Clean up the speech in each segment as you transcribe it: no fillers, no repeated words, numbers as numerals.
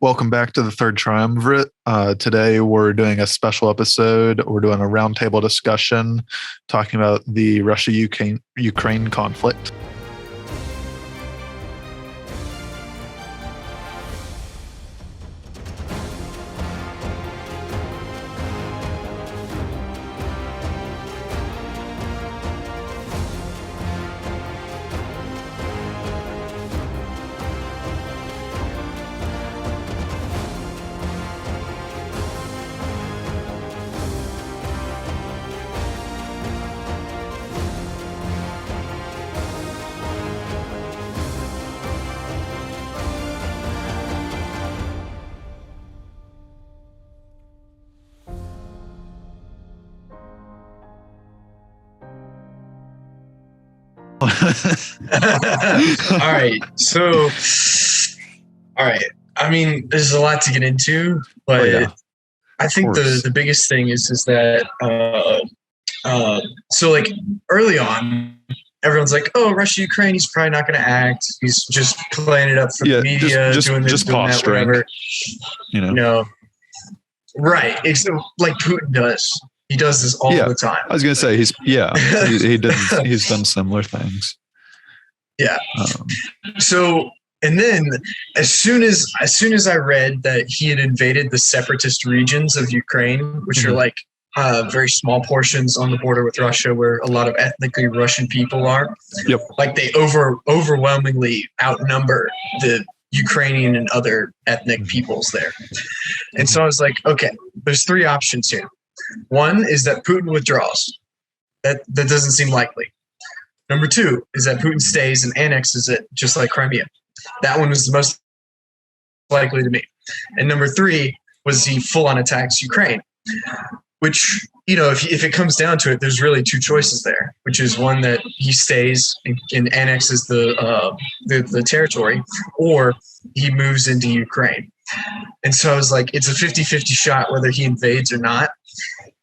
Welcome back to the Third Triumvirate. Today we're doing a special episode. We're doing a roundtable discussion talking about the Russia-Ukraine conflict. All right. I mean, there's a lot to get into, but I think the biggest thing is that so like early on, everyone's like, "Oh, Russia, Ukraine, he's probably not going to act. He's just playing it up for the media, doing this, doing that, whatever." No, right? It's like Putin does. He does this all the time. I was going to say he's done similar things. Yeah. So, and then as soon as I read that he had invaded the separatist regions of Ukraine, which are like very small portions on the border with Russia, where a lot of ethnically Russian people are. Yep. Like they overwhelmingly outnumber the Ukrainian and other ethnic peoples there. And so I was like, okay, there's three options here. One is that Putin withdraws. That doesn't seem likely. Number two is that Putin stays and annexes it, just like Crimea. That one was the most likely to me. And number three was he full-on attacks Ukraine, which, if it comes down to it, there's really two choices there, which is one that he stays and annexes the territory, or he moves into Ukraine. And so I was like, it's a 50-50 shot whether he invades or not.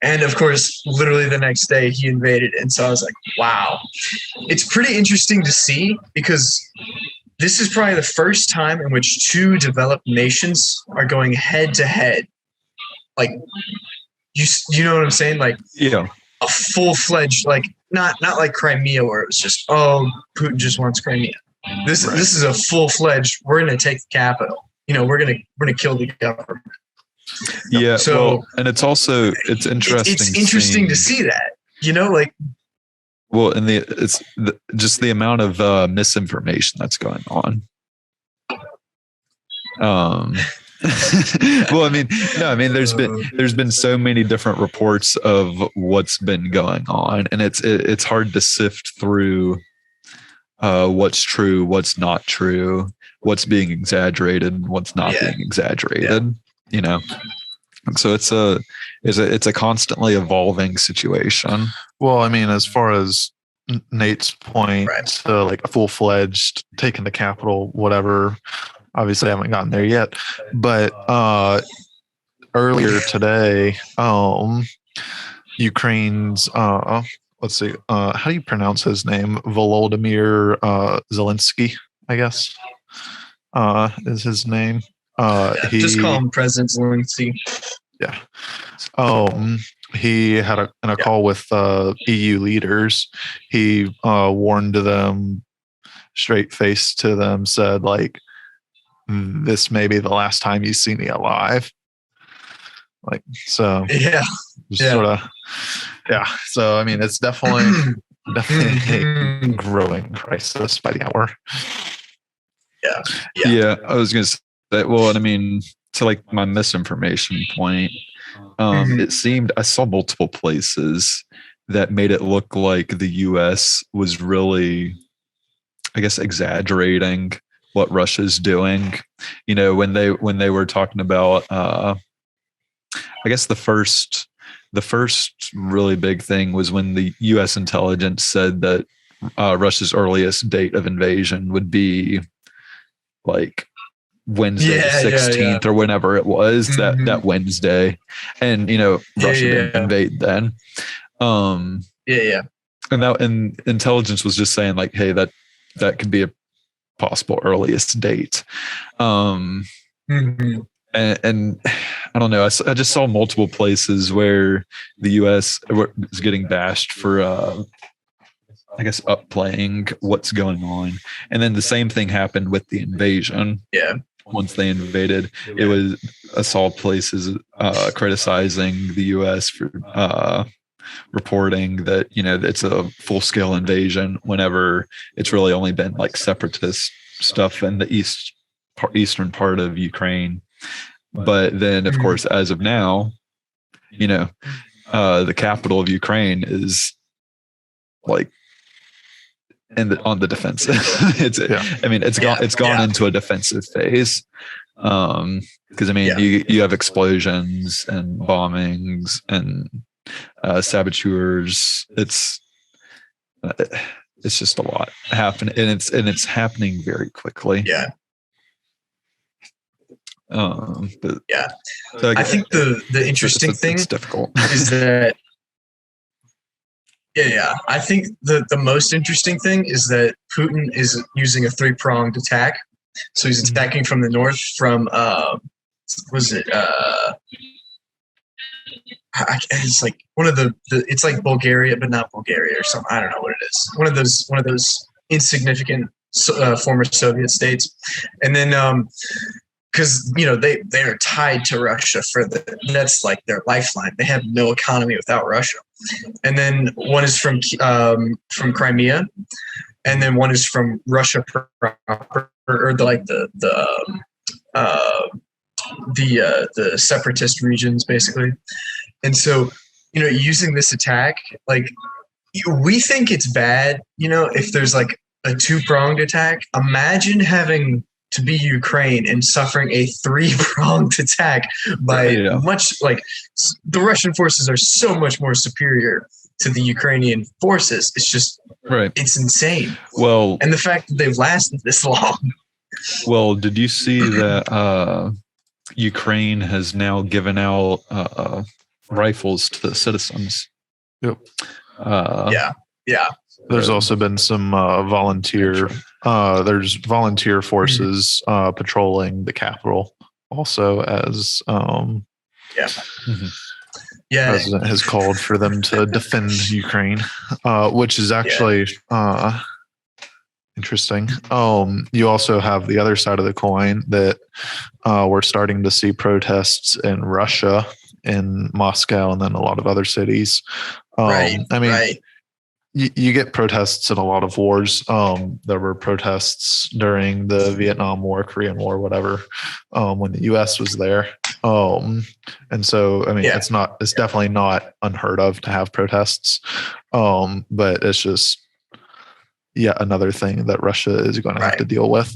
And of course, literally the next day he invaded. And so I was like, wow. It's pretty interesting to see because this is probably the first time in which two developed nations are going head to head. Like, you know what I'm saying? Like, a full-fledged, like, not like Crimea where it was just, oh, Putin just wants Crimea. This is a full-fledged, we're going to take the capital. We're gonna kill the government. Yeah. So, and it's interesting. It's interesting to see that. Well, and it's just the amount of misinformation that's going on. Well, I mean, there's been so many different reports of what's been going on, and it's hard to sift through what's true, what's not true, what's being exaggerated, what's not being exaggerated. So it's a constantly evolving situation. Well, I mean, as far as Nate's point, like a full-fledged taking the capital, whatever. Obviously, I haven't gotten there yet, but earlier today, Ukraine's let's see, how do you pronounce his name? Volodymyr Zelensky, I guess, is his name. Just call him President Zelensky. Yeah. He had a call with EU leaders. He warned them, straight face to them, said like, "This may be the last time you see me alive." Like, so sort of. Yeah. So, I mean, it's definitely a growing crisis by the hour. Yeah. I was going to say, well, and I mean, to like my misinformation point, it seemed I saw multiple places that made it look like the U.S. was really, I guess, exaggerating what Russia's doing. When they were talking about, I guess the first really big thing was when the U.S. intelligence said that Russia's earliest date of invasion would be like Wednesday the 16th or whenever it was, that Wednesday. And, Russia didn't invade then. And intelligence was just saying like, hey, that could be a possible earliest date. Mhm. And I don't know. I just saw multiple places where the U.S. is getting bashed for, I guess, upplaying what's going on. And then the same thing happened with the invasion. Yeah. Once they invaded, I saw places criticizing the U.S. for reporting that it's a full-scale invasion whenever it's really only been like separatist stuff in the eastern part of Ukraine. But then, of course, as of now, the capital of Ukraine is like on the defensive. It's gone into a defensive phase. Because you have explosions and bombings and saboteurs. It's just a lot happening, and it's happening very quickly. Yeah. But yeah. So I think the interesting thing it's difficult is that I think the most interesting thing is that Putin is using a three-pronged attack. So he's attacking from the north from it's like one of the it's like Bulgaria, but not Bulgaria or something. I don't know what it is. One of those insignificant former Soviet states, and then because they are tied to Russia that's like their lifeline. They have no economy without Russia. And then one is from Crimea, and then one is from Russia proper, or the separatist regions, basically. And so, using this attack, like we think it's bad, if there's like a two-pronged attack. Imagine having to be Ukraine and suffering a three-pronged attack by much like the Russian forces are so much more superior to the Ukrainian forces. It's just it's insane. Well, and the fact that they've lasted this long. Well, did you see that Ukraine has now given out rifles to the citizens? Yep. Yeah. There's also been some volunteer. There's volunteer forces patrolling the capital, also as President has called for them to defend Ukraine, which is actually interesting. You also have the other side of the coin that we're starting to see protests in Russia, in Moscow, and then a lot of other cities. You get protests in a lot of wars. There were protests during the Vietnam War, Korean War, whatever, when the U.S. was there. And so, it's definitely not unheard of to have protests. But it's just yet another thing that Russia is going to have to deal with.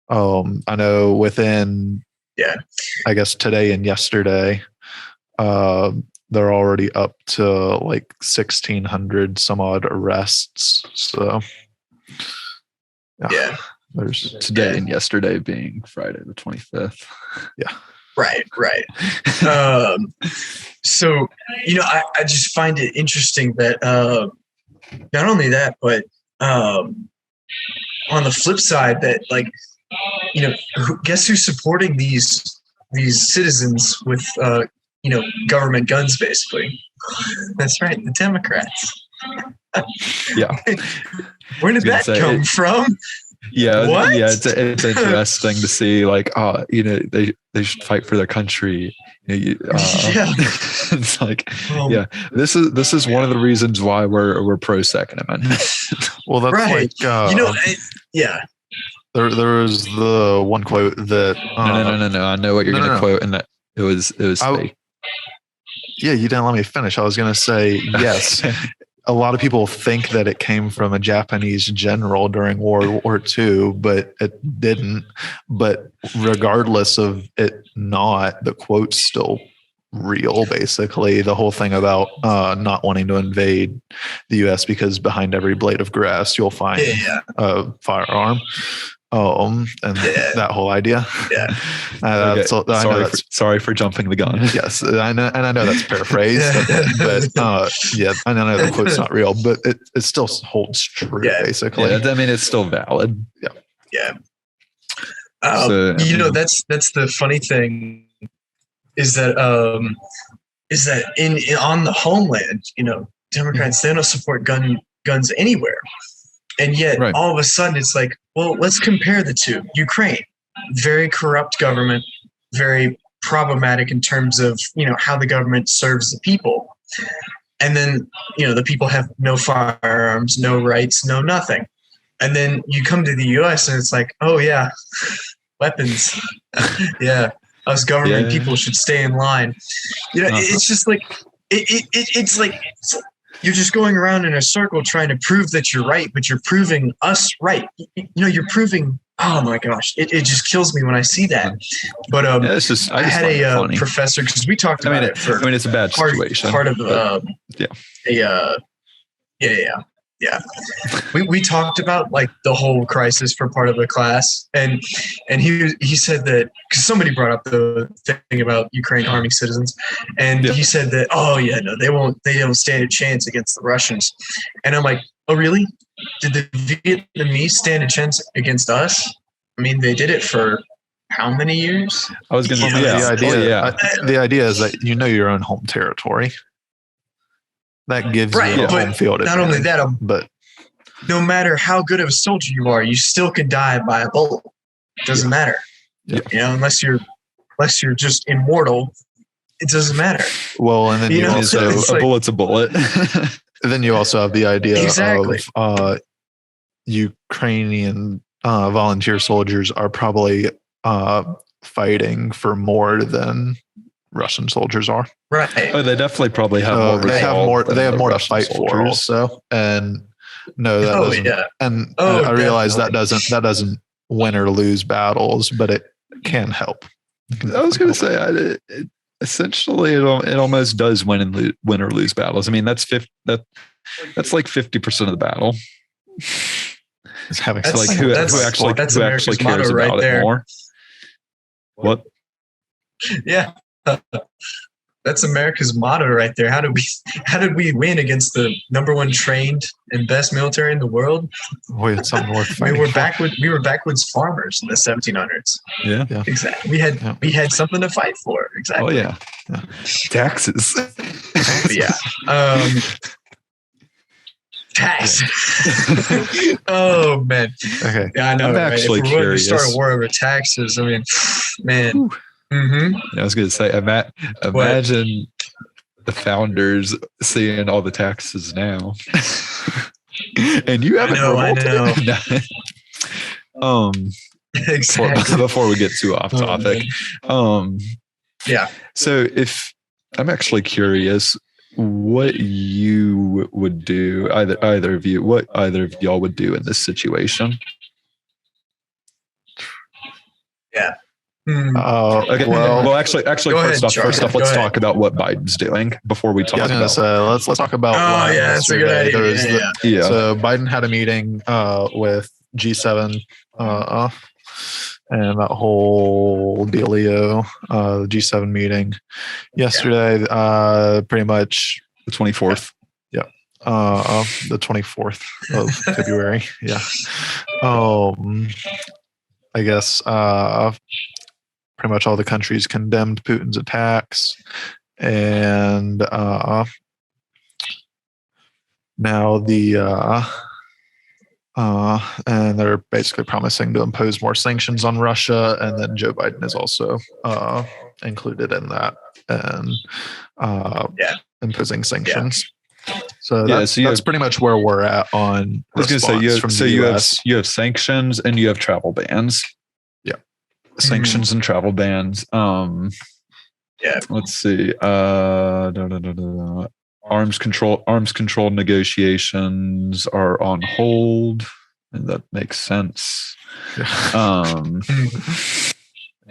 I know within, I guess today and yesterday, they're already up to like 1,600 some odd arrests. So, there's today and yesterday being Friday the 25th. Yeah. Right. So, I just find it interesting that not only that, but on the flip side, that guess who's supporting these citizens with government guns, basically? That's right, the Democrats. Yeah. Where did that come from? Yeah. What? Yeah. It's interesting to see, they should fight for their country. It's like, this is one of the reasons why we're pro Second Amendment. Well, that's right. There was the one quote that no. I know what you're going to quote, and that it was fake. Yeah, you didn't let me finish. I was going to say, yes, a lot of people think that it came from a Japanese general during World War II, but it didn't. But regardless of it not, the quote's still real, basically. The whole thing about not wanting to invade the U.S. because behind every blade of grass, you'll find a firearm. And that whole idea. Yeah. Sorry for jumping the gun. Yes, I know that's paraphrased, but I know the quote's not real, but it still holds true, basically. Yeah, it's still valid. Yeah. That's the funny thing is that in on the homeland, Democrats, they don't support guns anywhere. And yet all of a sudden it's like, well, let's compare the two. Ukraine, very corrupt government, very problematic in terms of, how the government serves the people. And then, the people have no firearms, no rights, no nothing. And then you come to the US and it's like, oh yeah, weapons. Yeah. Us government people should stay in line. It's just like, it's like you're just going around in a circle trying to prove that you're right, but you're proving us right. You're proving, oh my gosh, it just kills me when I see that. But I had a professor, because we talked about it for it's a bad situation. Part of we talked about like the whole crisis for part of the class, and he said that, because somebody brought up the thing about Ukraine arming citizens, and he said that, oh yeah, no, they don't stand a chance against the Russians. And I'm like, oh really? Did the Vietnamese stand a chance against us? I mean, they did it for how many years? I was going to say the idea is that your own home territory. That gives you a home field advantage. Not only that, but no matter how good of a soldier you are, you still can die by a bullet. It doesn't matter. Unless you're just immortal, it doesn't matter. Well, and then you also a bullet's a bullet. Then you also have the idea of Ukrainian volunteer soldiers are probably fighting for more than Russian soldiers are. Right. Oh, they definitely probably have more. They have more to fight for. So, and no, that doesn't. Yeah. And I realize that doesn't win or lose battles, but it can help. I was going to say, essentially, it almost does win or lose battles. I mean, that's like 50% of the battle. It's having who actually cares about it more. What? Yeah. That's America's motto right there. How did we win against the number one trained and best military in the world? Boy, it's something worth fighting. We were backwoods farmers in the 1700s. Yeah. Exactly. We had something to fight for. Exactly. Oh yeah. Taxes. Yeah. Tax. Oh man. Okay. Yeah, I know. I'm actually curious. If we're going to start a war over taxes, I mean, man. Mm-hmm. I was going to say, imagine the founders seeing all the taxes now, and you haven't. I know. Exactly. Before we get too off topic, yeah. So, if I'm actually curious, what you would do, either of y'all would do in this situation? Yeah. Okay. Well, actually, first off, let's talk about what Biden's doing before we talk about. Let's talk about. Oh yeah, that's a good idea. So Biden had a meeting with G7 and that whole dealio, the G7 meeting yesterday. Pretty much the 24th. Yeah. The 24th of February. Yeah. I guess. Pretty much all the countries condemned Putin's attacks, and now and they're basically promising to impose more sanctions on Russia, and then Joe Biden is also included in that, and imposing sanctions. So that's pretty much where we're at on. I was going to say you have sanctions and you have travel bans. Sanctions and travel bans. Let's see. Arms control negotiations are on hold, and that makes sense.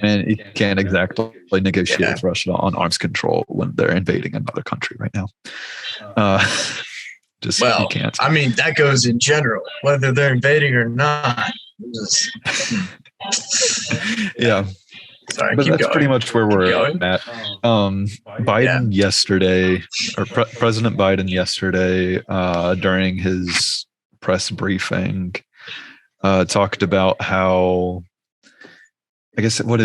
And you can't exactly negotiate with Russia on arms control when they're invading another country right now. You can't. I mean, that goes in general, whether they're invading or not. Yeah. Sorry, but that's going. pretty much where we're at. Biden yesterday, or President Biden yesterday, during his press briefing, talked about how I guess what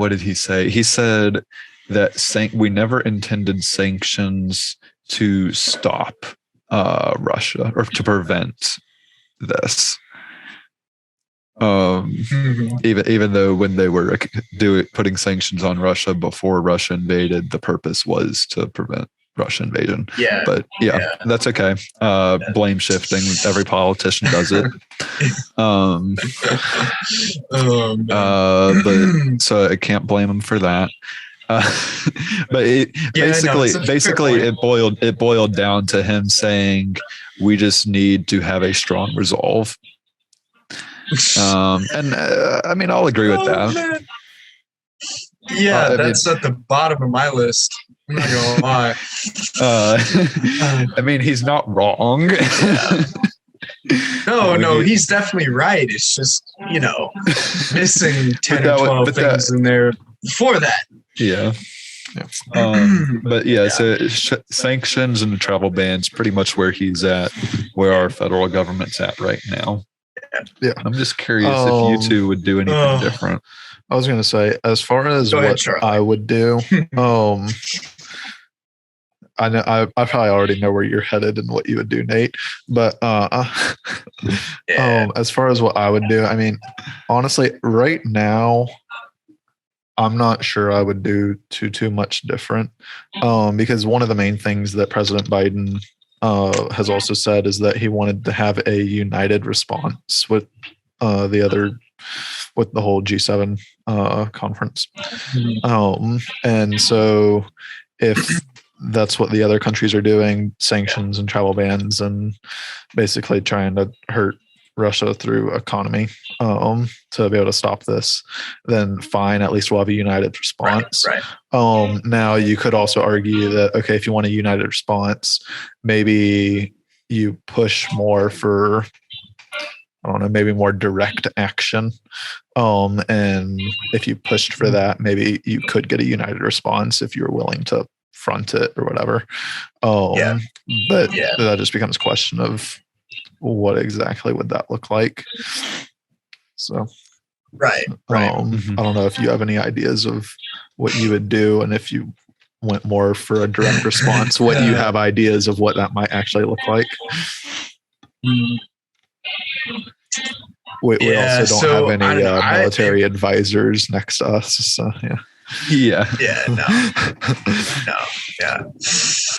did he say? He said that we never intended sanctions to stop Russia or to prevent this. Even though when they were putting sanctions on Russia before Russia invaded, the purpose was to prevent Russian invasion. Yeah. But that's okay. Blame shifting. Every politician does it. But so I can't blame him for that. But it boiled down to him saying we just need to have a strong resolve. And I mean, I'll agree with that. Man. Yeah, that's at the bottom of my list. I'm not gonna lie. I mean, he's not wrong. No, he's definitely right. It's just, missing 10 or 12 things in there before that. Yeah. But so sanctions and travel bans pretty much where he's at, where our federal government's at right now. Yeah. I'm just curious if you two would do anything different. I was going to say, as far as I would do, I know I probably already know where you're headed and what you would do, Nate. But as far as what I would do, I mean, honestly, right now, I'm not sure I would do too much different, because one of the main things that President Biden has also said is that he wanted to have a united response with with the whole G7 conference. And so if that's what the other countries are doing, sanctions and travel bans and basically trying to hurt Russia through economy to be able to stop this, then fine, at least we'll have a united response. Right. Now you could also argue that, okay, if you want a united response, maybe you push more for, I don't know, maybe more direct action. And if you pushed for that, maybe you could get a united response if you're willing to front it or whatever. But that just becomes a question of what exactly would that look like. So, right. I don't know if you have any ideas of what you would do, and if you went more for a direct response, what you have ideas of what that might actually look like. We also don't have any military advisors next to us. So, Yeah,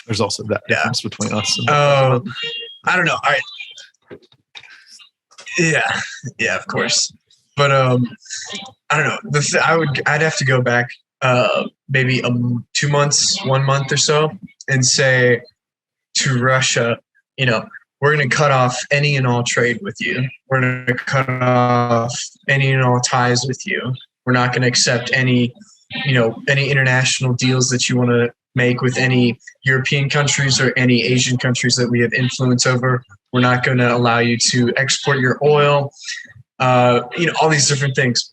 There's also that difference between us. And I don't know. All right. Yeah, of course. But I don't know. I'd have to go back maybe 2 months, 1 month or so, and say to Russia, we're going to cut off any and all trade with you. We're going to cut off any and all ties with you. We're not going to accept any international deals that you want to make with any European countries or any Asian countries that we have influence over. We're not going to allow you to export your oil, all these different things.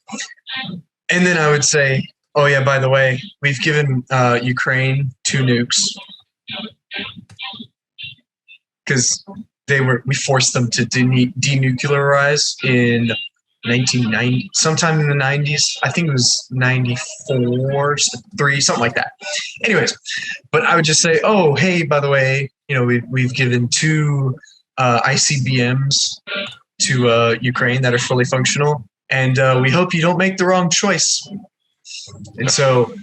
And then I would say, oh yeah, by the way, we've given Ukraine 2 nukes because we forced them to denuclearize in 1990, sometime in the 90s. I think it was 94, 3, something like that. Anyways, but I would just say, oh, hey, by the way, we've given 2 ICBMs to Ukraine that are fully functional, and we hope you don't make the wrong choice. And so,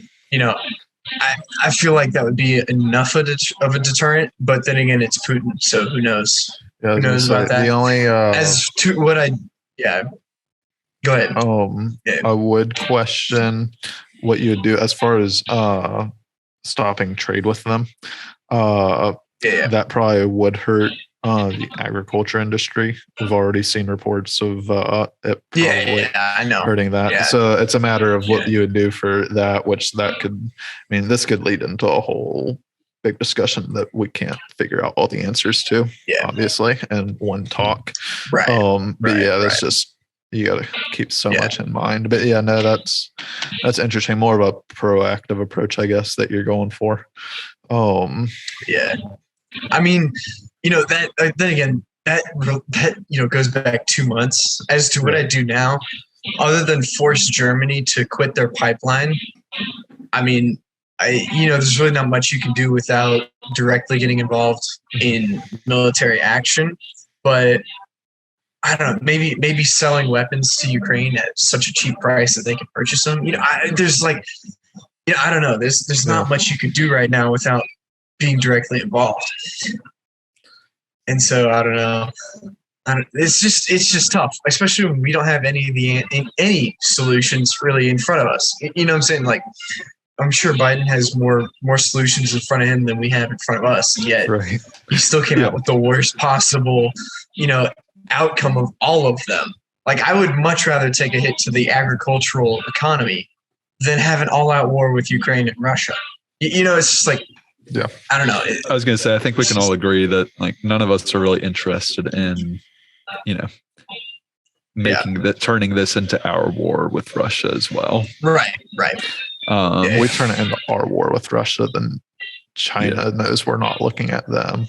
I feel like that would be enough of a deterrent. But then again, it's Putin, so who knows? Who knows about that? The only as to what go ahead. I would question what you would do as far as stopping trade with them. That probably would hurt the agriculture industry. We've already seen reports of it probably I know. hurting that. Yeah. So it's a matter of what you would do for that, which that could, this could lead into a whole big discussion that we can't figure out all the answers to, obviously, in one talk. Right. That's just, you got to keep so much in mind. But that's interesting. More of a proactive approach, I guess, that you're going for. That then again, that goes back 2 months. As to what I do now, other than force Germany to quit their pipeline, I mean, there's really not much you can do without directly getting involved in military action. But I don't know, maybe selling weapons to Ukraine at such a cheap price that they can purchase them. I don't know. There's not much you could do right now without being directly involved. And so I don't know. It's just tough, especially when we don't have any solutions really in front of us. You know what I'm saying? Like, I'm sure Biden has more solutions in front of him than we have in front of us, and yet he still came out with the worst possible, outcome of all of them. Like, I would much rather take a hit to the agricultural economy than have an all-out war with Ukraine and Russia. It's just like, I don't know. I was going to say, I think we can all agree that like none of us are really interested in, turning this into our war with Russia as well. Right. We turn it into our war with Russia, then China knows we're not looking at them.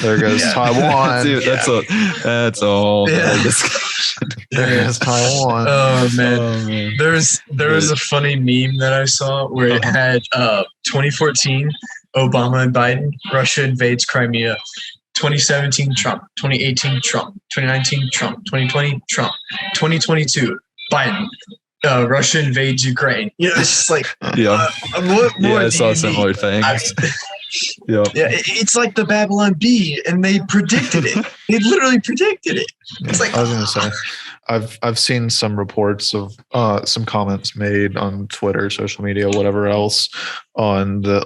There goes Taiwan. Dude, that's a whole discussion. There goes Taiwan. Oh man. There was a funny meme that I saw where it had 2014 Obama and Biden, Russia invades Crimea. 2017 Trump, 2018 Trump, 2019 Trump, 2020 Trump, 2022 Biden. Russia invades Ukraine. It's just like I saw similar things. It's like the Babylon Bee, and they predicted it. They literally predicted it. It's like I was going to say, I've seen some reports of some comments made on Twitter, social media, whatever else, on the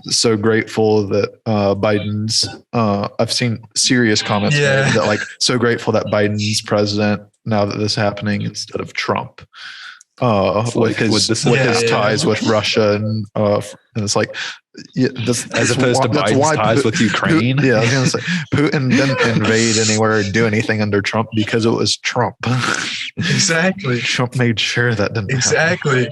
so grateful that Biden's. I've seen serious comments made that like so grateful that Biden's president now that this is happening instead of Trump. With his ties with Russia and it's like as opposed to Biden's ties with Ukraine. I was going to say Putin didn't invade anywhere or do anything under Trump because it was Trump. Exactly. Trump made sure that didn't happen.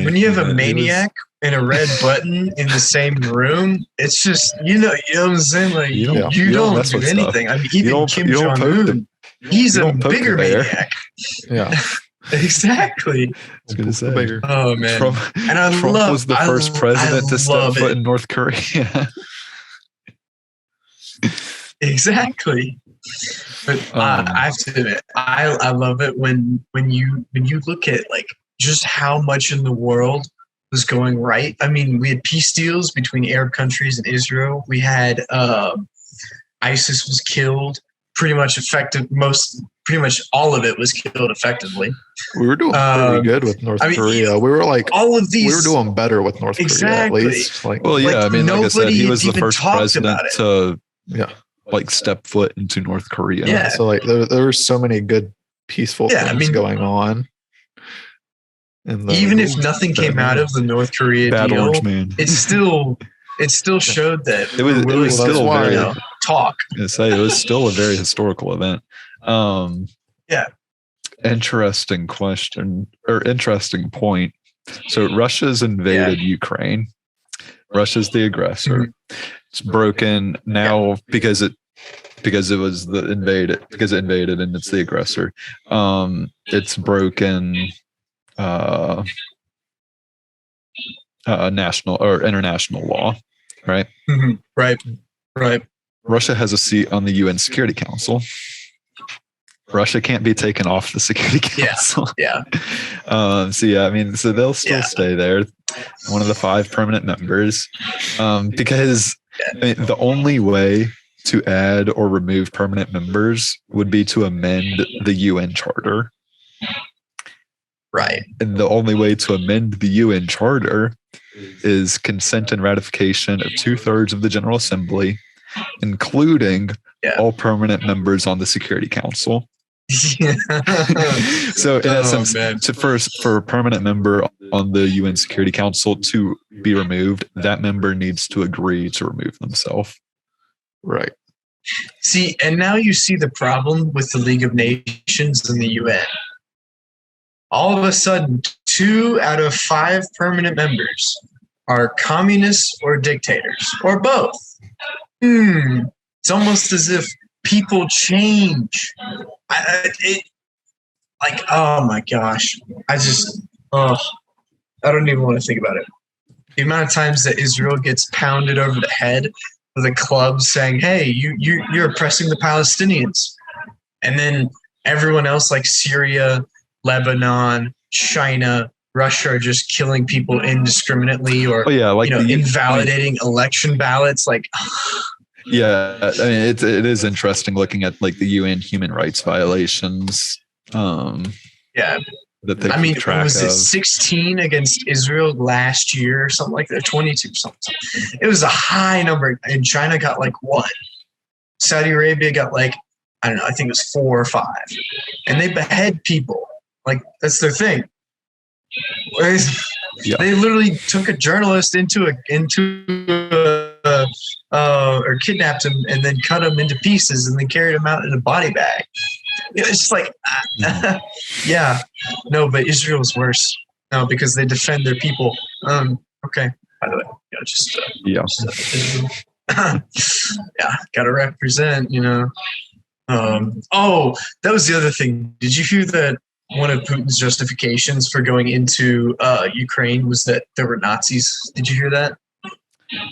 When you have a maniac and a red button in the same room, it's just you know what I'm saying. Like you don't do anything. I mean, even Kim Jong Un, he's a bigger maniac. Yeah. Exactly. I was going to say. Bigger. Oh man! Trump was the first president to step foot in North Korea. Exactly. But I have to admit, I love it when you look at like just how much in the world was going right. I mean, we had peace deals between Arab countries and Israel. We had ISIS was killed. Pretty much all of it was killed effectively. We were doing pretty good with North Korea. We were like all of these. We were doing better with North Korea at least. Like I said, he was the first president to step foot into North Korea. Yeah. So like there were so many good peaceful things going on. Even if nothing came out of the North Korea deal, Orange Man. it still showed that it was still very talk. It was still a very historical event. Interesting question or interesting point. So Russia's invaded Ukraine. Russia's the aggressor. Mm-hmm. It's broken now because it was the invaded because it invaded and it's the aggressor. It's broken national or international law, right? Mm-hmm. Right. Russia has a seat on the UN Security Council. Russia can't be taken off the Security Council. So they'll still stay there. One of the 5 permanent members, because the only way to add or remove permanent members would be to amend the UN Charter. Right. And the only way to amend the UN Charter is consent and ratification of 2/3 of the General Assembly, including all permanent members on the Security Council. So in essence, for a permanent member on the UN Security Council to be removed, that member needs to agree to remove themselves. Right. See, and now you see the problem with the League of Nations and the UN. All of a sudden, 2 out of 5 permanent members are communists or dictators, or both. It's almost as if people change. Like, oh my gosh, I don't even want to think about it. The amount of times that Israel gets pounded over the head with a club saying, "Hey, you're oppressing the Palestinians," and then everyone else like Syria, Lebanon, China, Russia are just killing people indiscriminately, or invalidating election ballots. Like, yeah, I mean, it is interesting looking at like the UN human rights violations. That they keep track was of. it 16 against Israel last year or something like that? 22 something. It was a high number, and China got like 1. Saudi Arabia got like, I don't know, I think it was 4 or 5, and they behead people. Like, that's their thing. They literally took a journalist or kidnapped him and then cut him into pieces and then carried him out in a body bag. It's just like, yeah, no, but Israel's worse. No, because they defend their people. Okay, by the way, gotta represent, that was the other thing. Did you hear that one of Putin's justifications for going into Ukraine was that there were Nazis? Did you hear that?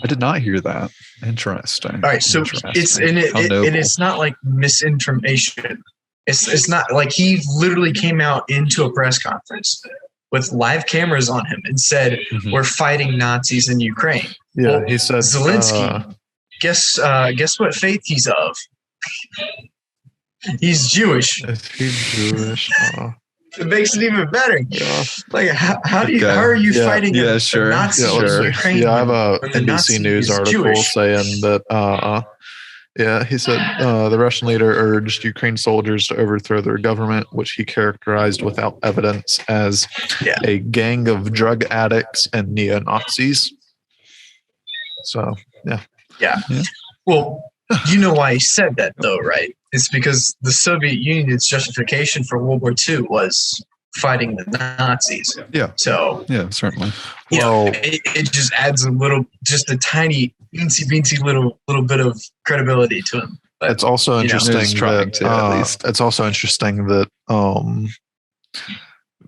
I did not hear that. Interesting. All right, so it's not like misinformation. It's not like he literally came out into a press conference with live cameras on him and said, "We're fighting Nazis in Ukraine." Yeah, he said Zelensky. Guess what faith he's of? He's Jewish. He's Jewish. It makes it even better. Yeah. Like, how are you fighting Nazis in Ukraine? Yeah, I have a NBC News article saying that. He said the Russian leader urged Ukraine soldiers to overthrow their government, which he characterized without evidence as a gang of drug addicts and neo-Nazis. So, yeah. Well, you know why he said that, though, right? It's because the Soviet Union's justification for World War II was fighting the Nazis. Yeah. So, yeah, certainly. It just adds a tiny beansy little bit of credibility to him. But, it's also interesting that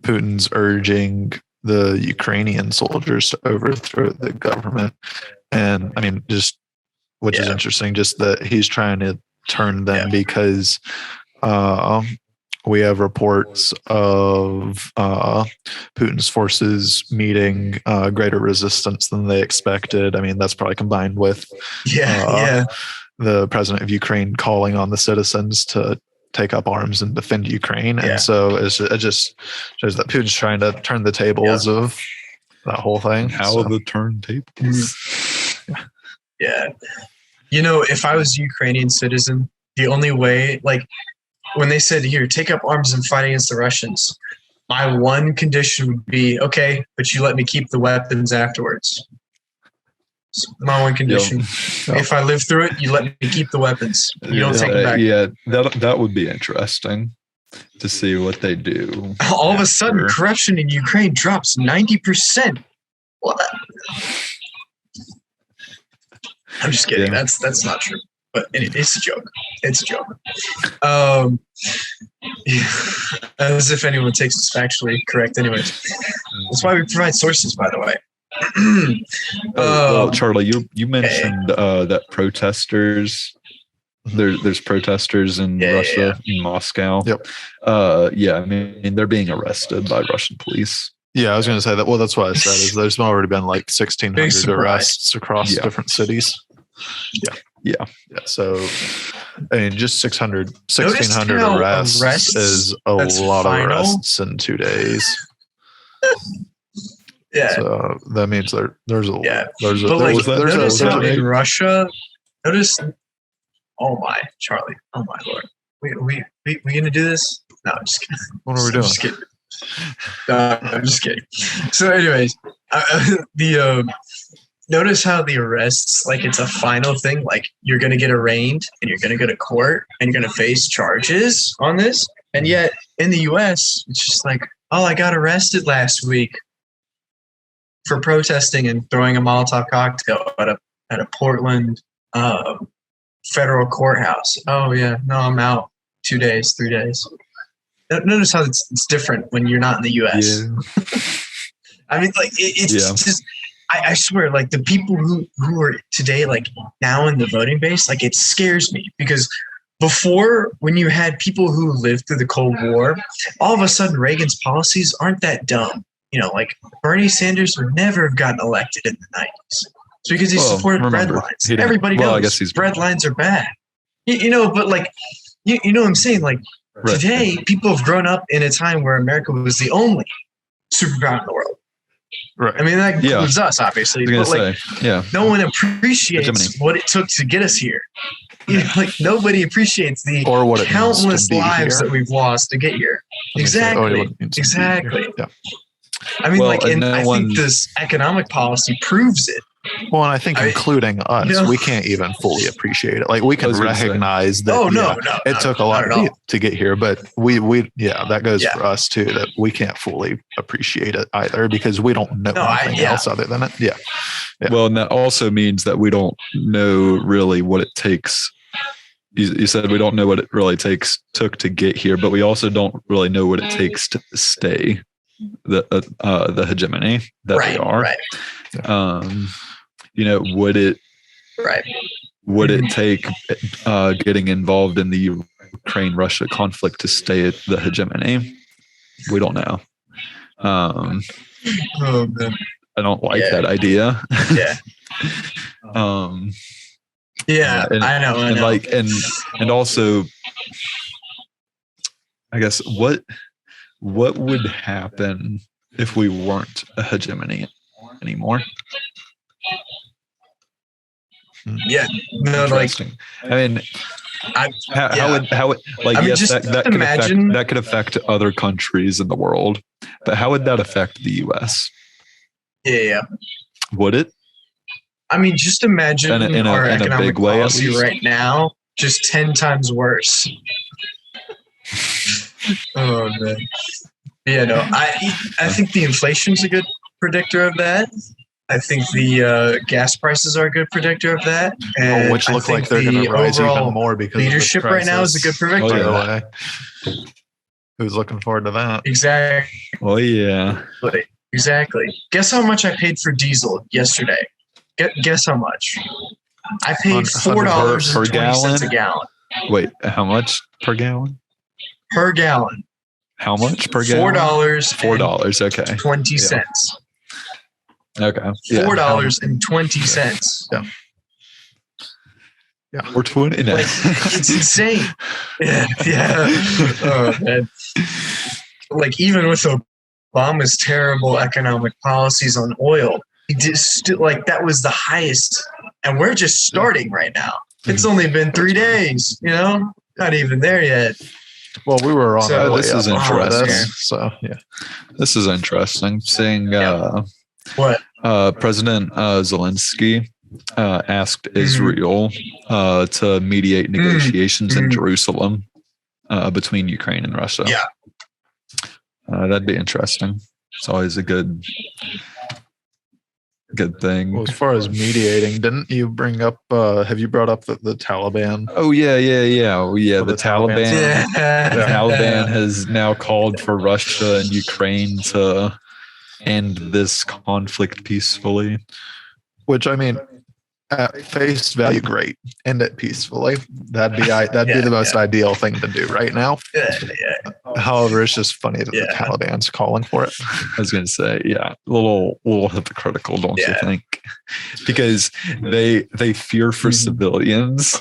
Putin's urging the Ukrainian soldiers to overthrow the government, and I mean, which is interesting, just that he's trying to turn them because we have reports of Putin's forces meeting greater resistance than they expected. I mean, that's probably combined with the president of Ukraine calling on the citizens to take up arms and defend Ukraine. And so it just shows that Putin's trying to turn the tables of that whole thing. How the turntables? Yeah. If I was a Ukrainian citizen, the only way, like, when they said, "Here, take up arms and fight against the Russians," my one condition would be, "Okay, but you let me keep the weapons afterwards." It's my one condition. If I live through it, you let me keep the weapons. You don't take them back. Yeah, that would be interesting to see what they do. All of a sudden, corruption in Ukraine drops 90%. What? I'm just kidding. Yeah. That's not true. But it's a joke. It's a joke. As if anyone takes us factually correct. Anyways, that's why we provide sources, by the way. Well, Charlie, you mentioned that protesters. There's protesters in Russia, in Moscow. Yep. I mean, they're being arrested by Russian police. Yeah, I was going to say that. Well, that's what I said. Is there's already been like 1,600 arrests across different cities. Yeah. So, I mean, just 1,600 arrests is a lot of arrests in 2 days. Yeah. So that means there's a in Russia. Notice. Oh my, Charlie. Oh my Lord. We gonna do this? No, I'm just kidding. What are we doing? I'm just kidding. I'm just kidding. So, anyways, notice how the arrests, like, it's a final thing. Like, you're going to get arraigned and you're going to go to court and you're going to face charges on this. And yet in the U.S., it's just like, oh, I got arrested last week for protesting and throwing a Molotov cocktail at a Portland federal courthouse. Oh, yeah. No, I'm out 2 days, 3 days. notice how it's different when you're not in the U.S. Yeah. I mean, like it's just. I swear, like the people who are today, like now in the voting base, like it scares me because before, when you had people who lived through the Cold War, all of a sudden Reagan's policies aren't that dumb. You know, like Bernie Sanders would never have gotten elected in the 90s. So because he supported bread lines. Everybody knows I guess bread lines are bad. You know, but like, you know what I'm saying? Like today, people have grown up in a time where America was the only superpower in the world. Right. I mean, that includes us, obviously. But like, no one appreciates what it took to get us here. You know, like nobody appreciates the countless lives that we've lost to get here. Exactly. Exactly. Yeah. I mean, like, and I think this economic policy proves it. Well, and I think including us, we can't even fully appreciate it. Like we can recognize that it took a lot to get here, but we that goes for us too, that we can't fully appreciate it either because we don't know anything else other than it. Yeah. Well, and that also means that we don't know really what it takes. You said we don't know what it really took to get here, but we also don't really know what it takes to stay the hegemony that we are. Right. You know, would it take getting involved in the Ukraine-Russia conflict to stay at the hegemony? We don't know. I don't like that idea. I know. And like, and also, I guess what would happen if we weren't a hegemony anymore? Yeah, no, like I mean, how would like I mean, yes, that could affect other countries in the world, but how would that affect the U.S.? Yeah. Would it? I mean, just imagine our economic big way, policy right now, just 10 times worse. Oh man. Yeah, no, I think the inflation's a good predictor of that. I think the gas prices are a good predictor of that. And which look like they're going to rise even more because leadership right now is a good predictor of that. Who's looking forward to that? Exactly. Oh, yeah. Exactly. Guess how much I paid for diesel yesterday? Guess how much? I paid $4.20 a gallon. Wait, how much per gallon? Per gallon. How much per gallon? $4. Okay. 20 cents. Okay. $4.20. Yeah. Yeah. We're 20 now. Like, it's insane. Yeah. Oh, man. Like even with Obama's terrible economic policies on oil, he just like that was the highest, and we're just starting right now. It's only been 3 days. You know, not even there yet. Well, we were on. This is interesting. So yeah, this is interesting. Seeing what President Zelensky asked Israel to mediate negotiations in Jerusalem between Ukraine and Russia. Yeah, that'd be interesting. It's always a good thing. Well, as far as mediating, didn't you bring up? Have you brought up the Taliban? Oh yeah. The Taliban. The Taliban has now called for Russia and Ukraine to end this conflict peacefully. Which I mean, at face value, great. End it peacefully. That'd be the most ideal thing to do right now. However, it's just funny that the Taliban's calling for it. I was going to say, a little hypocritical, don't you think? Because they fear for civilians.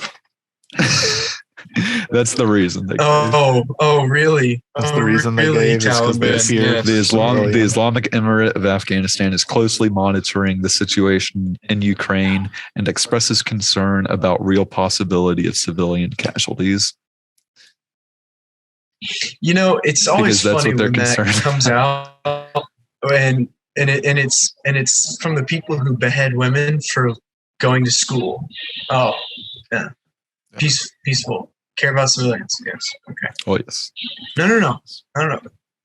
That's the reason. Oh, really? That's the reason they gave because they fear the Islamic Emirate of Afghanistan is closely monitoring the situation in Ukraine and expresses concern about real possibility of civilian casualties. You know, it's always funny when that comes out, and it's from the people who behead women for going to school. Oh, yeah, peaceful. Care about civilians. Yes. Okay. Oh, yes. No.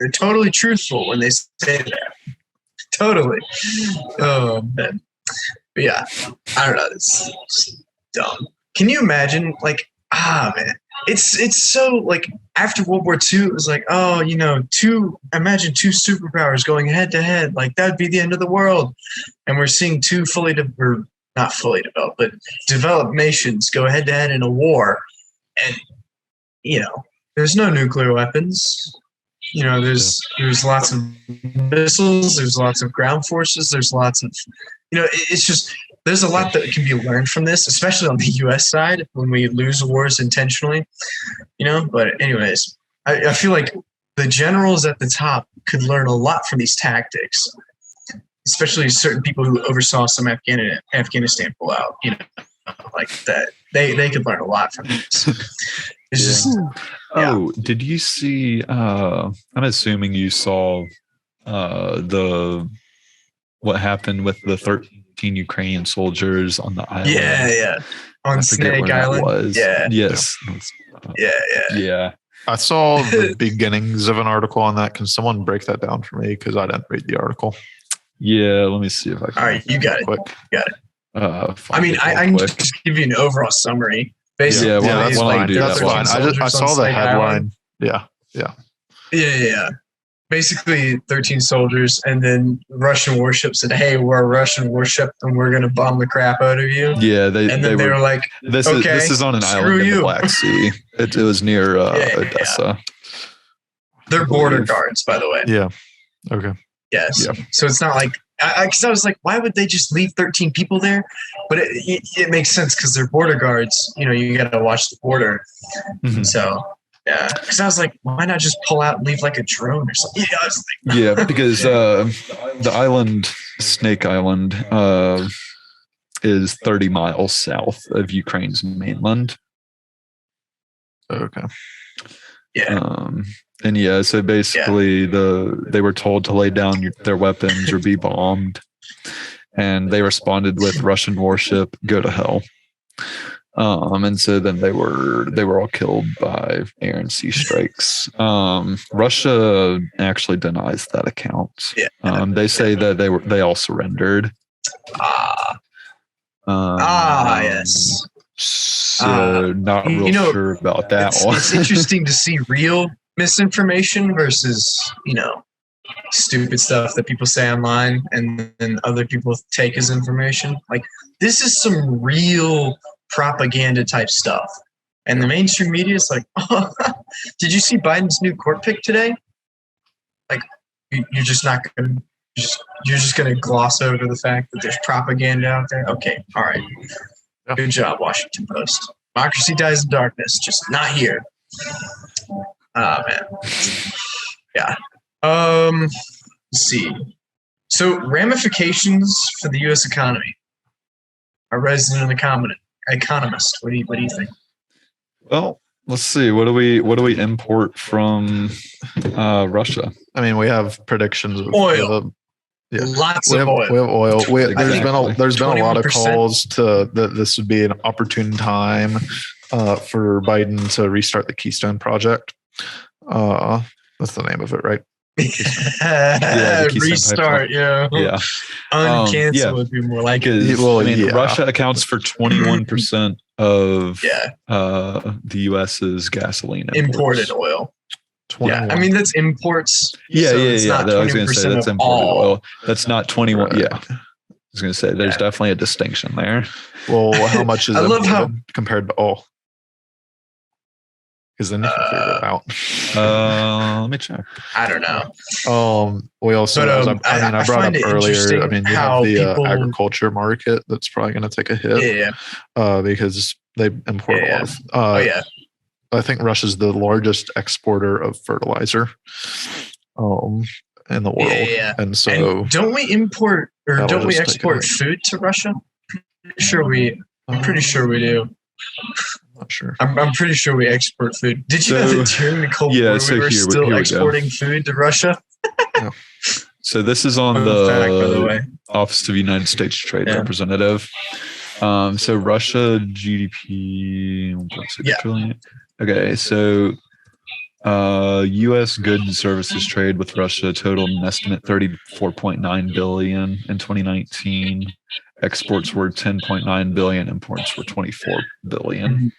They're totally truthful when they say that. Totally. Oh, man. But yeah, I don't know. It's dumb. Can you imagine, like, man, it's so like after World War II, it was like, oh, imagine two superpowers going head to head, like that'd be the end of the world. And we're seeing two not fully developed, but developed nations go head to head in a war, and there's no nuclear weapons. There's lots of missiles, there's lots of ground forces, there's lots of, it's just, there's a lot that can be learned from this, especially on the U.S. side when we lose wars intentionally, But anyways, I feel like the generals at the top could learn a lot from these tactics, especially certain people who oversaw some Afghanistan pullout, like that. They could learn a lot from this. It's just. Yeah. Oh, did you see? I'm assuming you saw what happened with the 13 Ukrainian soldiers on the island. Yeah. On Snake Island. Was. Yeah. Yes. Yeah. I saw the beginnings of an article on that. Can someone break that down for me? Because I didn't read the article. Yeah, let me see if I can. All right, you got it. Quick. You got it. I can just give you an overall summary. Basically, that's fine. That's fine. I saw the headline. Island. Yeah. Basically, 13 soldiers, and then Russian warship said, "Hey, we're a Russian warship, and we're going to bomb the crap out of you." Yeah, they were like, "This is on an island in the Black Sea. It was near Odessa." They're border guards, by the way. Yeah. Okay. Yes. Yeah. So it's not like, because I was like, why would they just leave 13 people there? But it makes sense because they're border guards. You got to watch the border. Mm-hmm. So. Yeah, because I was like, why not just pull out and leave like a drone or something? Yeah, because the island, Snake Island, is 30 miles south of Ukraine's mainland. Okay. Yeah. So basically, they were told to lay down their weapons or be bombed, and they responded with Russian warship, go to hell. And so then they were all killed by air and sea strikes. Russia actually denies that account. Yeah. They say that they all surrendered. Yes. So not real sure about that one. It's interesting to see real misinformation versus stupid stuff that people say online and then other people take as information. Like, this is some real propaganda type stuff, and the mainstream media is like, oh, did you see Biden's new court pick today? Like, you're just not gonna you're just gonna gloss over the fact that there's propaganda out there. Okay, all right, good job, Washington Post. Democracy dies in darkness, just not here. Oh man, yeah. Let's see. So ramifications for the U.S. economy. Our resident economist. What do you think? Well, let's see. What do we import from Russia? I mean, we have predictions of oil. Lots of oil. We have oil. There's been a lot of calls to that this would be an opportune time for Biden to restart the Keystone Project. That's the name of it, right? Restart, yeah. Uncancel would be more like it. Russia accounts for 21% of the U.S.'s gasoline imported oil. 21. Yeah, I mean that's imports. Yeah. Not I was going to say that's imported oil. That's not 21. Right. Yeah, I was going to say there's definitely a distinction there. Well, how much is it compared to oil? Because then you can figure it out. Let me check. I don't know. We also, I brought up earlier. I mean, you have the agriculture market that's probably going to take a hit. Because they import a lot of. I think Russia's the largest exporter of fertilizer, in the world. And so, don't we import or don't we export food to Russia? I'm pretty sure we do. Not sure. I'm pretty sure we export food. Did you know that during the Cold War we were still exporting food to Russia? So this is on the Office of United States Trade Representative. So Russia GDP 1.6 trillion. Okay, so U.S. goods and services trade with Russia totaled an estimate $34.9 billion in 2019. Exports were $10.9 billion. Imports were $24 billion.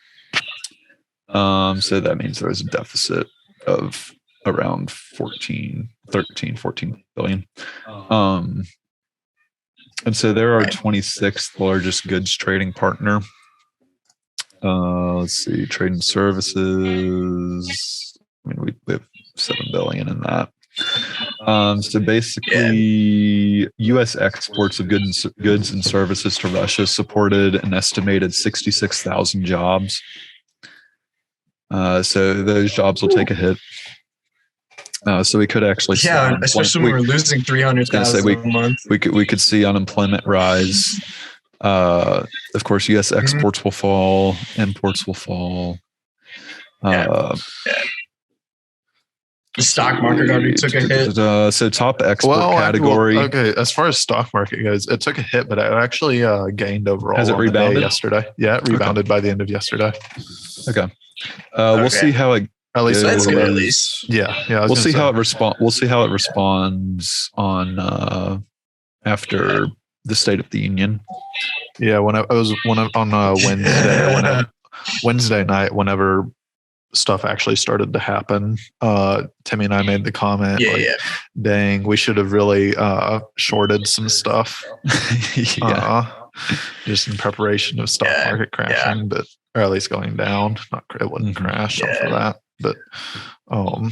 So that means there was a deficit of around 14 billion. And so they're our 26th largest goods trading partner. Let's see, trade and services. I mean, we have 7 billion in that. So basically, U.S. exports of goods and services to Russia supported an estimated 66,000 jobs. So those jobs will take a hit. So we could actually see especially when we're losing 300,000 a month. We could see unemployment rise. Of course, U.S. exports will fall, imports will fall. The stock market already took a hit. So top export category. Okay, as far as stock market goes, it took a hit, but it actually gained overall. Has it rebounded yesterday? Yeah, it rebounded by the end of yesterday. Okay. We'll see how it. At least that's good. At least. Yeah. We'll see how it responds. We'll see how it responds on after the State of the Union. Yeah, on Wednesday night, whenever stuff actually started to happen, Timmy and I made the comment, dang, we should have really shorted some stuff. Just in preparation of stock market crashing, but or at least going down. It wouldn't crash off of that. But I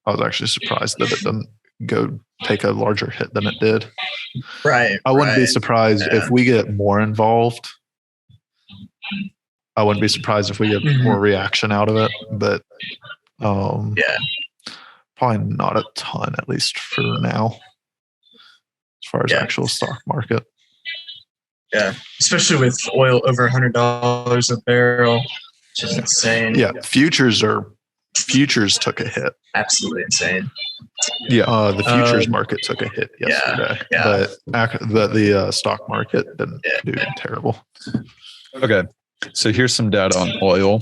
was actually surprised that it didn't go take a larger hit than it did. Right. I wouldn't be surprised if we get more involved. I wouldn't be surprised if we get more reaction out of it, but probably not a ton, at least for now, as far as actual stock market. Yeah, especially with oil over $100 a barrel, which is insane. Yeah, futures took a hit. Absolutely insane. Yeah, the futures market took a hit yesterday, but the stock market didn't do terrible. Okay. So here's some data on oil.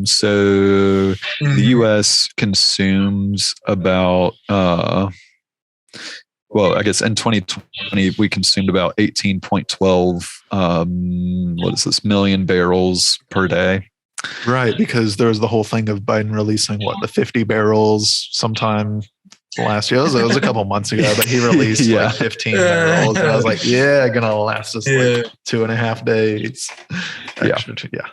So the U.S. consumes about, I guess in 2020, we consumed about 18.12, million barrels per day. Right, because there was the whole thing of Biden releasing the 50 barrels sometime last year. It was a couple months ago, but he released 15 barrels, and I was like, gonna last us 2.5 days. Extra During the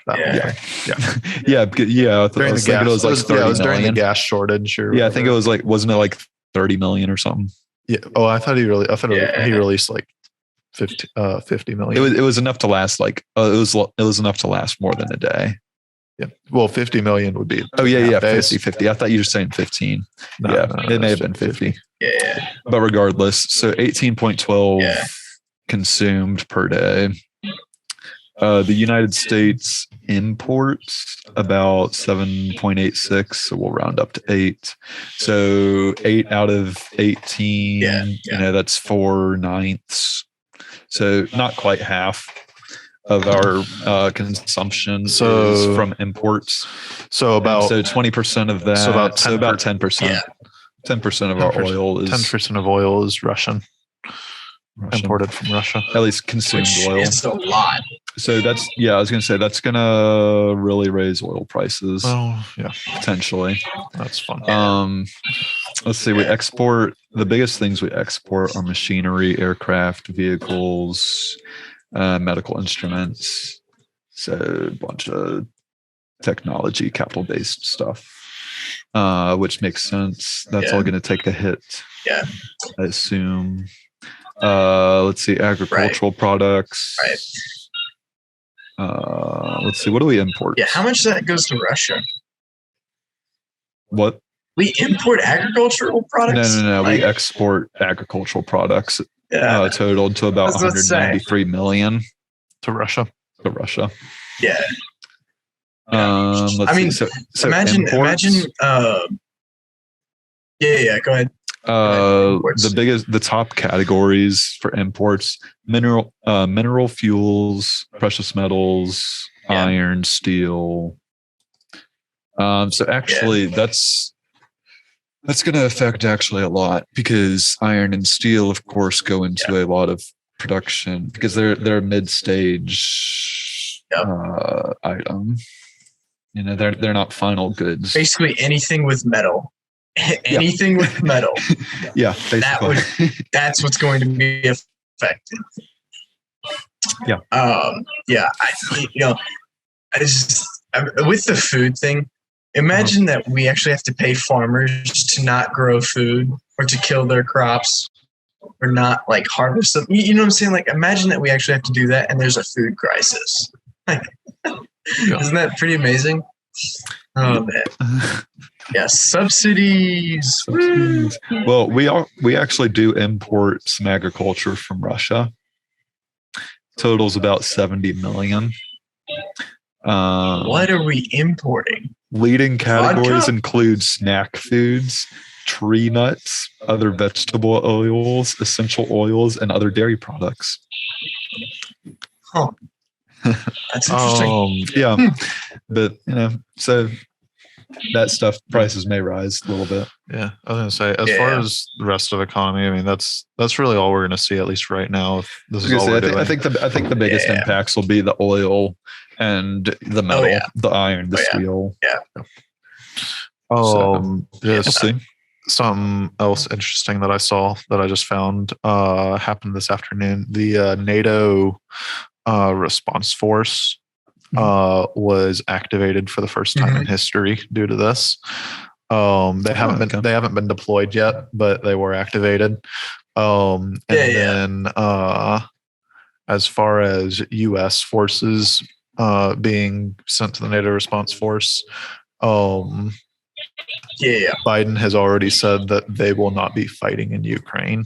gas, it was during the gas shortage. I think it was wasn't it like 30 million or something? Yeah. Oh, I thought he released like 50 million. It was enough to last it was enough to last more than a day. Yeah. Well, 50 million would be. 50. I thought you were saying 15. No, it may have been 50. Yeah. But regardless, so 18.12 consumed per day. The United States imports about 7.86, so we'll round up to 8. So 8 out of 18, that's 4/9. So not quite half of our consumption is from imports. So 20% of that. So about 10%. 10% of our oil is 10% of oil is Russian. Imported from Russia. At least consumed oil. It's a lot. So I was going to say that's going to really raise oil prices. Oh, yeah. Potentially. That's fun. Let's see. We export, the biggest things we export are machinery, aircraft, vehicles, medical instruments. So a bunch of technology, capital-based stuff, which makes sense. That's all going to take a hit. Yeah. I assume. Let's see, agricultural products. Right. Let's see, what do we import? Yeah, how much of that goes to Russia? What? We import agricultural products? No. We export agricultural products. Totaled to about 193 million to Russia. Yeah. Let's see. So imagine. Go ahead. The top categories for imports: mineral fuels, precious metals, iron, steel. So actually, that's going to affect actually a lot, because iron and steel, of course, go into a lot of production because they're a mid-stage item. You know, they're not final goods. Basically anything with metal. Anything with metal. Yeah, basically. That's what's going to be affected. Yeah. With the food thing, imagine that we actually have to pay farmers to not grow food or to kill their crops or not like harvest them. You know what I'm saying? Like, imagine that we actually have to do that and there's a food crisis. Like, isn't that pretty amazing? Oh man. Yeah, subsidies. Well, we actually do import some agriculture from Russia. Totals about 70 million. What are we importing? Leading categories Vodka? include snack foods, tree nuts, other vegetable oils, essential oils, and other dairy products. Huh. That's interesting. Yeah, but you know, so that stuff prices may rise a little bit. Yeah, I was going to say, as far as the rest of the economy, I mean, that's really all we're going to see, at least right now. If this is all we're doing. I think the biggest impacts will be the oil and the metal, the iron, the steel. Yeah. Just we'll see. Something else interesting that I saw that I just found happened this afternoon. The NATO response force was activated for the first time in history due to this. They haven't been deployed yet, but they were activated. Then as far as U.S. forces being sent to the NATO response force, Biden has already said that they will not be fighting in Ukraine.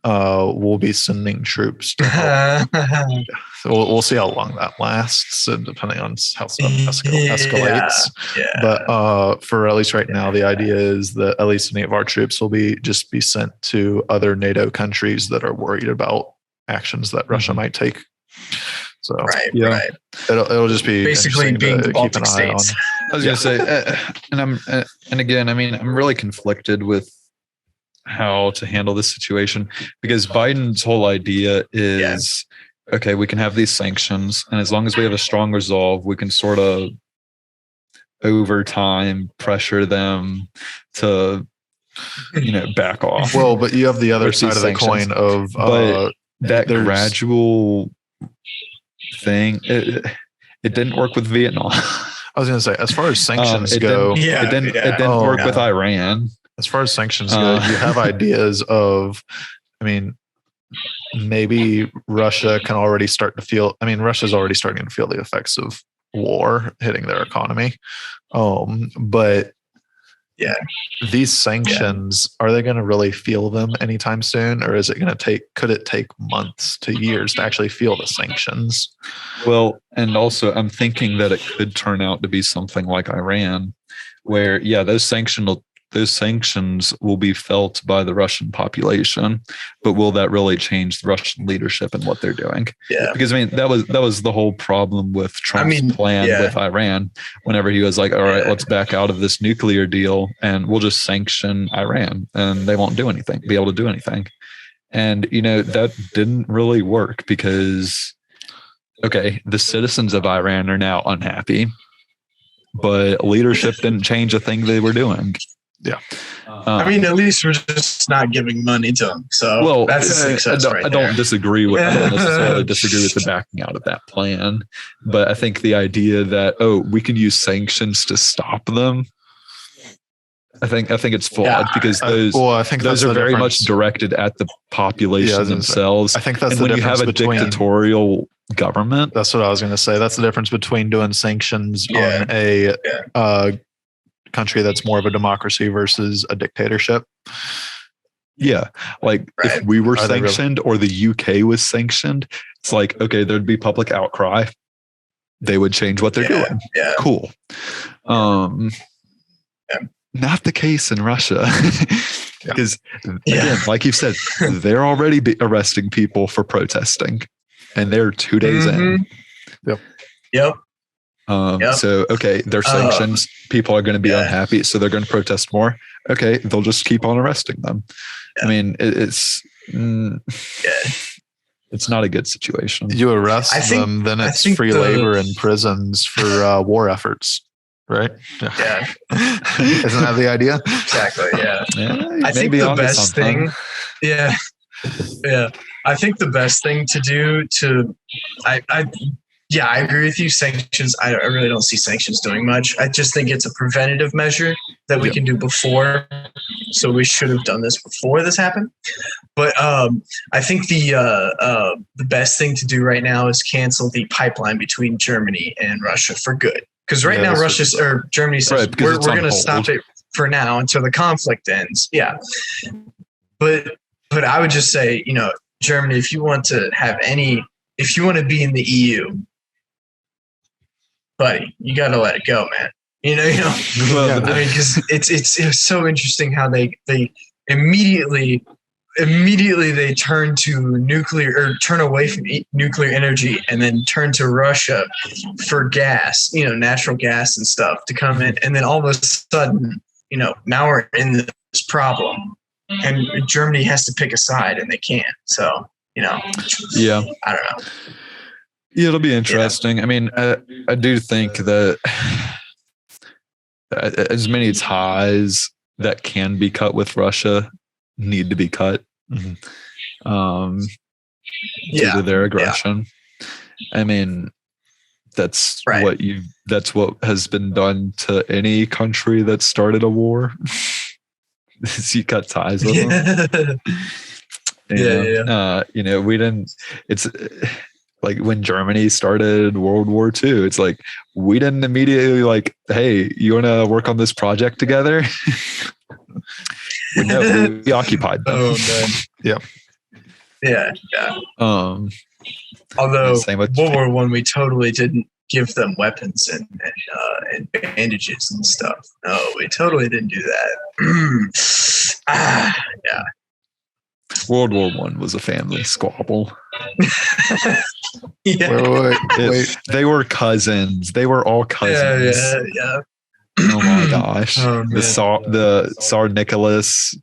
We'll be sending troops to help. So we'll see how long that lasts, depending on how stuff escalates. Yeah. But for at least right now, the idea is that at least any of our troops will be sent to other NATO countries that are worried about actions that Russia might take. So right. It'll just be basically being the Baltic states. I was going to say, and again, I mean, I'm really conflicted with how to handle this situation, because Biden's whole idea is, okay, we can have these sanctions, and as long as we have a strong resolve, we can sort of over time pressure them to, you know, back off. Well, but you have the other side of the coin of that gradual thing. It didn't work with Vietnam. I was going to say, as far as sanctions go, it didn't work with Iran. As far as sanctions go, you have ideas of, I mean, maybe Russia can already start to feel, Russia's already starting to feel the effects of war hitting their economy. But these sanctions, are they going to really feel them anytime soon? Or is it going to could it take months to years to actually feel the sanctions? Well, and also I'm thinking that it could turn out to be something like Iran, where, those sanctions will be felt by the Russian population, but will that really change the Russian leadership and what they're doing? Yeah. Because I mean, that was the whole problem with Trump's plan with Iran. Whenever he was like, all right, let's back out of this nuclear deal and we'll just sanction Iran and they won't be able to do anything. And, you know, that didn't really work because, okay, the citizens of Iran are now unhappy, but leadership didn't change a thing they were doing. Yeah. At least we're just not giving money to them. So that's a success I don't disagree with necessarily disagree with the backing out of that plan. But I think the idea that, we can use sanctions to stop them, I think it's flawed because those are very much directed at the population themselves. I think that's when you have a dictatorial government. That's what I was going to say. That's the difference between doing sanctions on a country that's more of a democracy versus a dictatorship. Yeah. Like if we were sanctioned or the UK was sanctioned, it's like, okay, there'd be public outcry. They would change what they're doing. Yeah. Cool. Not the case in Russia. Because again, like you said, they're already arresting people for protesting and they're 2 days in. Yep. So, okay, they're sanctions. People are going to be unhappy, so they're going to protest more. Okay, they'll just keep on arresting them. I mean, it's not a good situation. You arrest them, then it's free labor in prisons for war efforts. right? Yeah. Isn't that the idea? Exactly. Yeah. I think Maybe the onto best something. thing. Yeah. Yeah. I think the best thing to do I agree with you. Sanctions, I really don't see sanctions doing much. I just think it's a preventative measure that we can do before. So we should have done this before this happened. But I think the best thing to do right now is cancel the pipeline between Germany and Russia for good. Because right now Germany says we're going to stop it for now until the conflict ends. Yeah. But I would just say, Germany, if you want to be in the EU, buddy, you got to let it go, man. Well, I mean, because it's so interesting how they immediately they turn to nuclear or turn away from nuclear energy and then turn to Russia for gas, natural gas and stuff to come in, and then all of a sudden, now we're in this problem, and Germany has to pick a side, and they can't. So, yeah, I don't know. Yeah, it'll be interesting. Yeah. I mean, I do think that as many ties that can be cut with Russia need to be cut due to their aggression. Yeah. I mean, that's that's what has been done to any country that started a war. Is you cut ties with them. We didn't. It's like when Germany started World War II, it's like we didn't immediately like, hey, you want to work on this project together? we occupied them. Oh man, yeah. Although World War I, we totally didn't give them weapons and bandages and stuff. No, we totally didn't do that. Yeah. World War I was a family squabble. Wait. They were cousins. They were all cousins. Yeah. Oh my gosh. The Tsar Nicholas,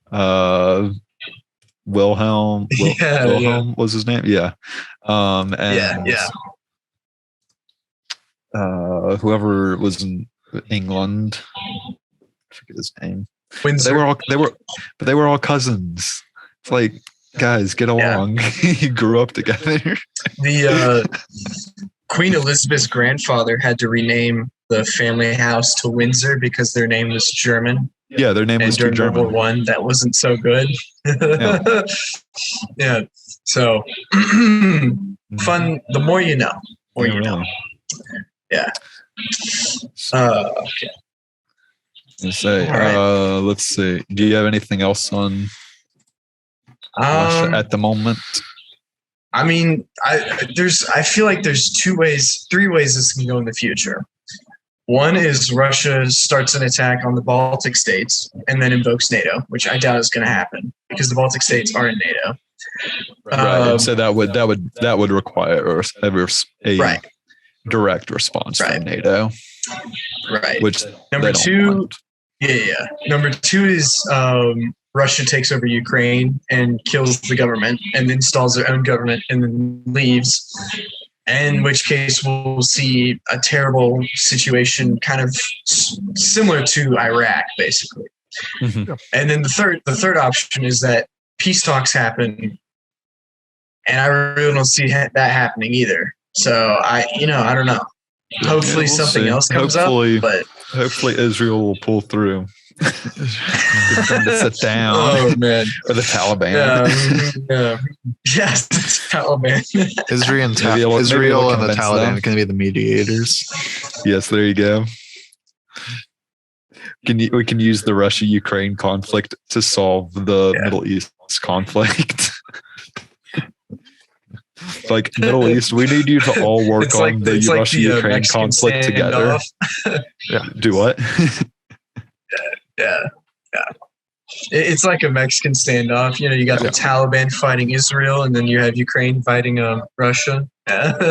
Wilhelm was his name. Yeah. Whoever was in England, I forget his name. Windsor. They were all cousins. It's like, guys, get along. You grew up together. The Queen Elizabeth's grandfather had to rename the family house to Windsor because their name was German. Yeah, their name was during German. World War I, that wasn't so good. Yeah. So fun. The more you know. Yeah. Okay. Let's see. Do you have anything else on Russia at the moment? I mean, I feel like there's three ways this can go in the future. One is Russia starts an attack on the Baltic states and then invokes NATO, which I doubt is going to happen because the Baltic states are in NATO. Right. So that would require a direct response from NATO. Right. Which number two. Yeah. Number two is Russia takes over Ukraine and kills the government and installs their own government and then leaves. In which case we'll see a terrible situation kind of similar to Iraq, basically. Mm-hmm. And then the third option is that peace talks happen, and I really don't see that happening either. So I don't know. Hopefully something else comes up. But hopefully Israel will pull through. Get them to sit down. Oh man! Or the Taliban. Yes, the Taliban. Israel and the Taliban can be the mediators. Yes, there you go. We can use the Russia-Ukraine conflict to solve the Middle East conflict. Like Middle East, we need you to all work on the Russia-Ukraine conflict together. Do what? Yeah. It's like a Mexican standoff. You got the Taliban fighting Israel, and then you have Ukraine fighting Russia. Yeah.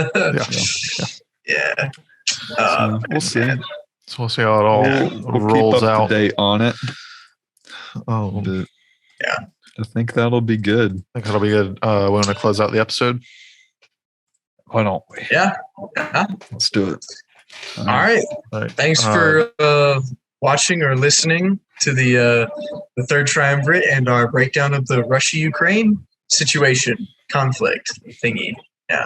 We'll see. So we'll see how it all rolls keep up out. To date on it. Yeah. I think that'll be good. We want to close out the episode. Why don't we? Yeah. Let's do it. All right. Thanks for watching or listening to the Third Triumvirate and our breakdown of the Russia-Ukraine situation, conflict thingy. Yeah.